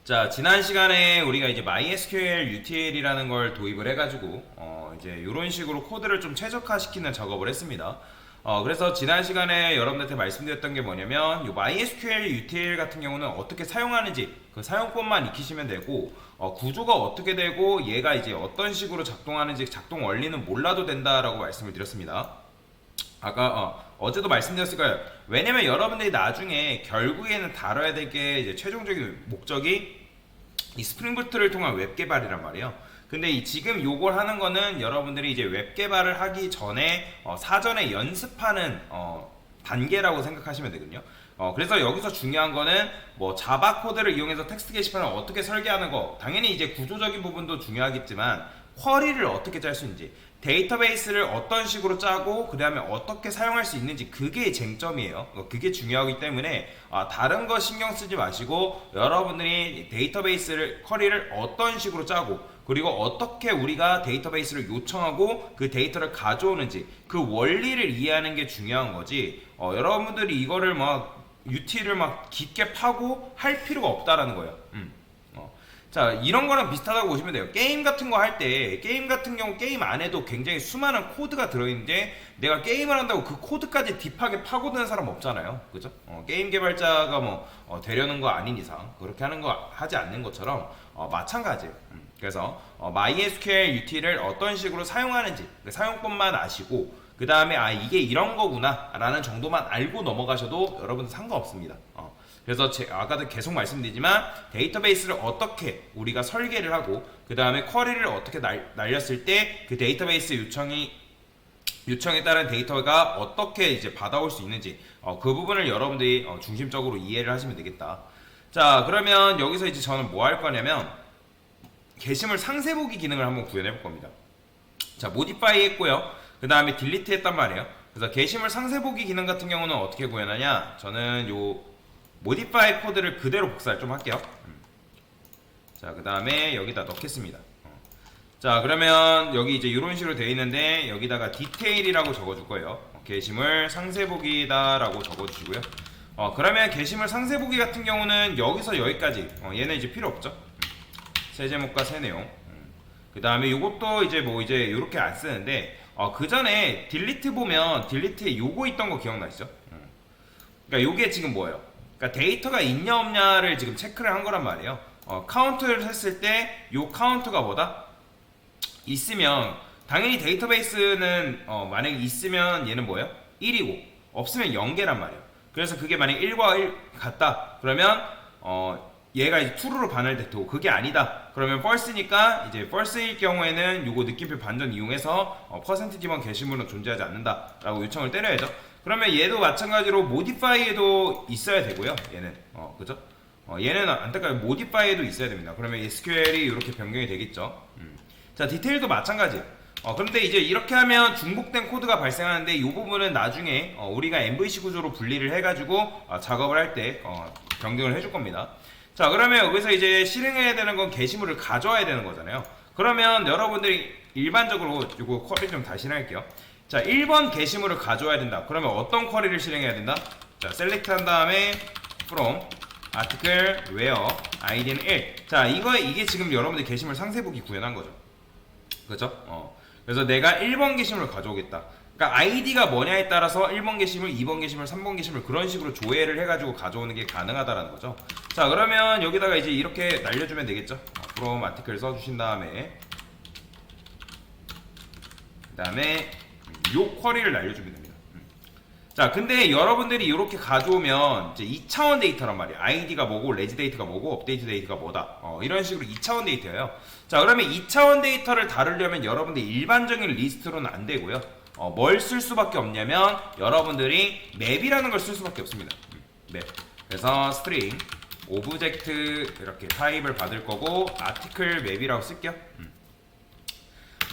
자, 지난 시간에 우리가 이제 MySQL UTL이라는 걸 도입을 해가지고, 이제 이런 식으로 코드를 좀 최적화시키는 작업을 했습니다. 그래서 지난 시간에 여러분들한테 말씀드렸던 게 뭐냐면, 이 MySQL UTL 같은 경우는 어떻게 사용하는지, 그 사용법만 익히시면 되고, 구조가 어떻게 되고, 얘가 이제 어떤 식으로 작동하는지 작동 원리는 몰라도 된다라고 말씀을 드렸습니다. 아까 어제도 말씀드렸을 거예요. 왜냐면 여러분들이 나중에 결국에는 다뤄야 될 게 이제 최종적인 목적이 이 스프링부트를 통한 웹 개발이란 말이에요. 근데 지금 요걸 하는 거는 여러분들이 이제 웹 개발을 하기 전에 사전에 연습하는 단계라고 생각하시면 되거든요. 그래서 여기서 중요한 거는 뭐 자바 코드를 이용해서 텍스트 게시판을 어떻게 설계하는 거, 당연히 이제 구조적인 부분도 중요하겠지만 쿼리를 어떻게 짤 수 있는지, 데이터베이스를 어떤 식으로 짜고 그 다음에 어떻게 사용할 수 있는지, 그게 쟁점이에요. 그게 중요하기 때문에 다른 거 신경 쓰지 마시고 여러분들이 데이터베이스를 쿼리를 어떤 식으로 짜고 그리고 어떻게 우리가 데이터베이스를 요청하고 그 데이터를 가져오는지 그 원리를 이해하는 게 중요한 거지. 여러분들이 이거를 막 UT를 막 깊게 파고 할 필요가 없다라는 거예요. 자, 이런 거랑 비슷하다고 보시면 돼요. 게임 같은 거 할 때, 게임 같은 경우 게임 안에도 굉장히 수많은 코드가 들어있는데 내가 게임을 한다고 그 코드까지 딥하게 파고드는 사람 없잖아요. 그죠? 게임 개발자가 뭐 되려는 거 아닌 이상 그렇게 하는 거 하지 않는 것처럼 마찬가지예요. 그래서 MySQL UT를 어떤 식으로 사용하는지 그 사용법만 아시고 그 다음에 이게 이런 거구나 라는 정도만 알고 넘어가셔도 여러분 상관없습니다. 그래서 아까도 계속 말씀드리지만 데이터베이스를 어떻게 우리가 설계를 하고 그 다음에 쿼리를 어떻게 날렸을 때 그 데이터베이스 요청에 따른 데이터가 어떻게 이제 받아올 수 있는지 그 부분을 여러분들이 중심적으로 이해를 하시면 되겠다. 자, 그러면 여기서 이제 저는 뭐 할 거냐면 게시물 상세 보기 기능을 한번 구현해 볼 겁니다. 자, 모디파이 했고요. 그 다음에 딜리트 했단 말이에요. 그래서 게시물 상세 보기 기능 같은 경우는 어떻게 구현하냐, 저는 요 모디파이 코드를 그대로 복사를 좀 할게요. 자, 그 다음에 여기다 넣겠습니다. 자, 그러면 여기 이제 이런 식으로 되어 있는데 여기다가 디테일이라고 적어줄 거예요. 게시물 상세 보기다 라고 적어주시고요. 그러면 게시물 상세 보기 같은 경우는 여기서 여기까지 얘는 이제 필요 없죠. 새 제목과 새 내용. 그 다음에 이것도 이제 뭐 이제 이렇게 안 쓰는데 그 전에 딜리트 보면 딜리트에 요거 있던 거 기억나시죠? 그러니까 요게 지금 뭐예요? 그러니까 데이터가 있냐 없냐를 지금 체크를 한 거란 말이에요. 카운트를 했을 때 요 카운트가 뭐다? 있으면 당연히 데이터베이스는 만약에 있으면 얘는 뭐예요? 1이고 없으면 0개란 말이에요. 그래서 그게 만약에 1과 1 같다 그러면 얘가 이제 true로 반응될 테고, 그게 아니다 그러면 false니까 이제 false일 경우에는 요거 느낌표 반전 이용해서 %지번 게시물은 존재하지 않는다 라고 요청을 때려야죠. 그러면 얘도 마찬가지로 modify에도 있어야 되고요. 얘는 그죠? 얘는 안타깝게 modify에도 있어야 됩니다. 그러면 SQL이 이렇게 변경이 되겠죠. 자, 디테일도 마찬가지. 그런데 이제 이렇게 하면 중복된 코드가 발생하는데 이 부분은 나중에 우리가 MVC 구조로 분리를 해가지고 작업을 할 때 변경을 해줄 겁니다. 자, 그러면 여기서 이제 실행해야 되는 건 게시물을 가져와야 되는 거잖아요. 그러면 여러분들이 일반적으로 이거 쿼리 좀 다시 할게요. 자, 1번 게시물을 가져와야 된다. 그러면 어떤 쿼리를 실행해야 된다? 자, 셀렉트 한 다음에 from article where id는 1. 자, 이게 지금 여러분들 게시물 상세 보기 구현한 거죠. 그죠? 그래서 내가 1번 게시물을 가져오겠다. 그러니까 아이디가 뭐냐에 따라서 1번 게시물, 2번 게시물, 3번 게시물 그런 식으로 조회를 해가지고 가져오는 게 가능하다라는 거죠. 자, 그러면 여기다가 이제 이렇게 날려주면 되겠죠. from article 써주신 다음에 그 다음에 요 쿼리를 날려주면 됩니다. 자, 근데 여러분들이 이렇게 가져오면 이제 2차원 데이터란 말이에요. 아이디가 뭐고 레지 데이터가 뭐고 업데이트 데이터가 뭐다. 이런 식으로 2차원 데이터예요. 자, 그러면 2차원 데이터를 다루려면 여러분들이 일반적인 리스트로는 안 되고요. 뭘 쓸 수밖에 없냐면 여러분들이 맵이라는 걸 쓸 수밖에 없습니다. 맵. 그래서 string 오브젝트 이렇게 타입을 받을 거고 article 맵이라고 쓸게요.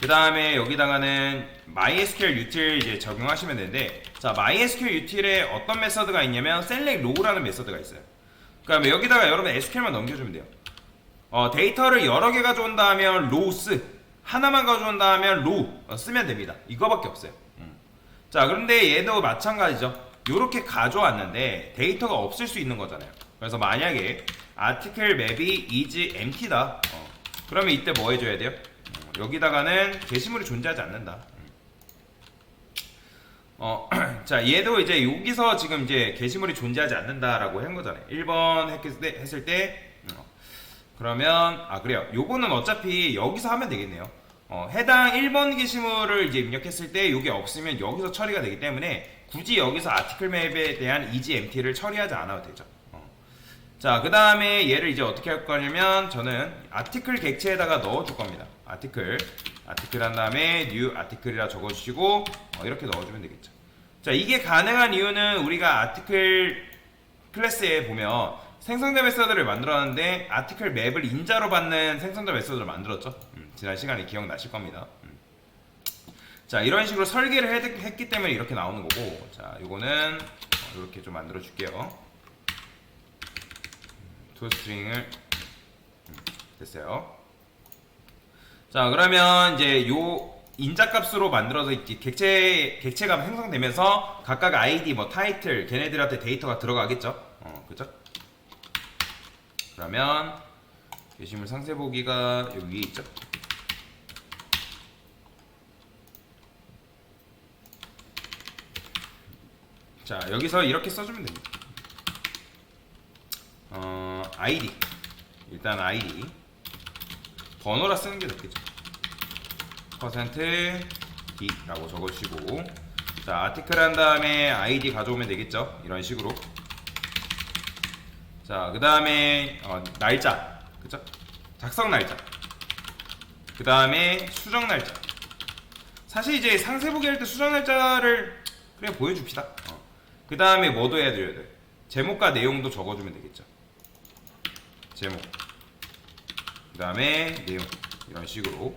그 다음에 여기다가는 MySQL util 이제 적용하시면 되는데, 자, MySQL util에 어떤 메서드가 있냐면 select row라는 메서드가 있어요. 그러니까 여기다가 여러분 SQL만 넘겨주면 돼요. 데이터를 여러 개 가져온다 하면 rows, 하나만 가져온다 하면 row 쓰면 됩니다. 이거밖에 없어요. 자, 그런데 얘도 마찬가지죠. 이렇게 가져왔는데 데이터가 없을 수 있는 거잖아요. 그래서 만약에 아티클 맵이 is empty다. 그러면 이때 뭐 해줘야 돼요? 여기다가는 게시물이 존재하지 않는다. 자, 얘도 이제 여기서 지금 이제 게시물이 존재하지 않는다라고 한 거잖아요. 1번 했을 때, 그러면, 그래요. 요거는 어차피 여기서 하면 되겠네요. 해당 1번 게시물을 이제 입력했을 때 요게 없으면 여기서 처리가 되기 때문에 굳이 여기서 아티클 맵에 대한 is empty를 처리하지 않아도 되죠. 자, 그 다음에 얘를 이제 어떻게 할 거냐면 저는 아티클 객체에다가 넣어줄 겁니다. 아티클 한 다음에 new 아티클이라 적어주시고 이렇게 넣어주면 되겠죠. 자, 이게 가능한 이유는 우리가 아티클 클래스에 보면 생성자 메서드를 만들었는데 아티클 맵을 인자로 받는 생성자 메서드를 만들었죠. 지난 시간에 기억나실 겁니다. 자, 이런 식으로 설계를 했기 때문에 이렇게 나오는 거고, 자, 요거는 이렇게 좀 만들어 줄게요. toString을 됐어요. 자, 그러면 이제 요 인자값으로 만들어서 객체가 생성되면서 각각 아이디, 뭐 타이틀, 걔네들한테 데이터가 들어가겠죠. 그죠? 그러면 게시물 상세 보기가 여기 위에 있죠. 자, 여기서 이렇게 써주면 됩니다. 아이디, 일단 아이디 번호라 쓰는 게 낫겠죠. %d라고 적어주시고, 자, 아티클 한 다음에 아이디 가져오면 되겠죠. 이런 식으로. 자, 그 다음에 날짜, 그쵸? 작성 날짜, 그 다음에 수정 날짜. 사실 이제 상세 보기 할 때 수정 날짜를 그냥 보여줍시다. 그 다음에 뭐도 해야 돼요? 제목과 내용도 적어주면 되겠죠. 제목, 그 다음에 내용, 이런 식으로.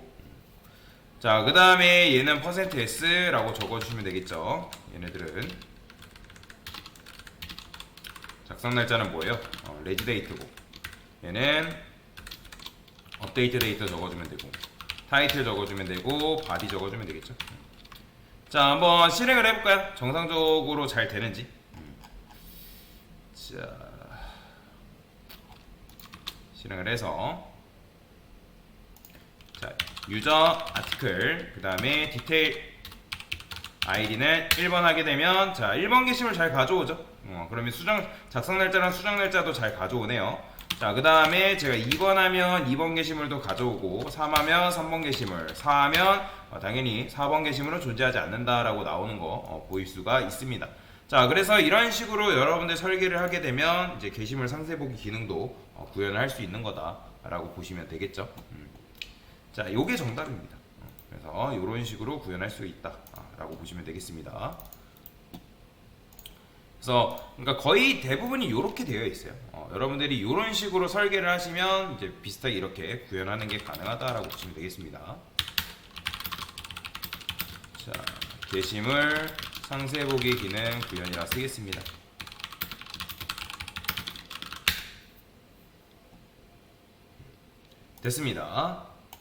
자, 그 다음에 얘는 %s라고 적어주시면 되겠죠. 얘네들은 작성 날짜는 뭐예요? 레지 데이트고, 얘는 업데이트 데이터 적어주면 되고, 타이틀 적어주면 되고, 바디 적어주면 되겠죠. 자, 한번 실행을 해볼까요? 정상적으로 잘 되는지. 자, 실행을 해서, 자, 유저 아티클, 그 다음에 디테일 아이디는 1번 하게 되면, 자, 1번 게시물 잘 가져오죠. 그러면 작성 날짜랑 수정 날짜도 잘 가져오네요. 자, 그 다음에 제가 2번 하면 2번 게시물도 가져오고, 3하면 3번 게시물, 4하면 당연히 4번 게시물은 존재하지 않는다라고 나오는 거 보일 수가 있습니다. 자, 그래서 이런 식으로 여러분들 설계를 하게 되면 이제 게시물 상세 보기 기능도 구현을 할 수 있는 거다라고 보시면 되겠죠. 자, 요게 정답입니다. 그래서 이런 식으로 구현할 수 있다라고 보시면 되겠습니다. 그래서 그러니까 거의 대부분이 이렇게 되어 있어요. 여러분들이 이런 식으로 설계를 하시면 이제 비슷하게 이렇게 구현하는 게 가능하다라고 보시면 되겠습니다. 자, 게시물 상세 보기 기능 구현이라 쓰겠습니다. 됐습니다.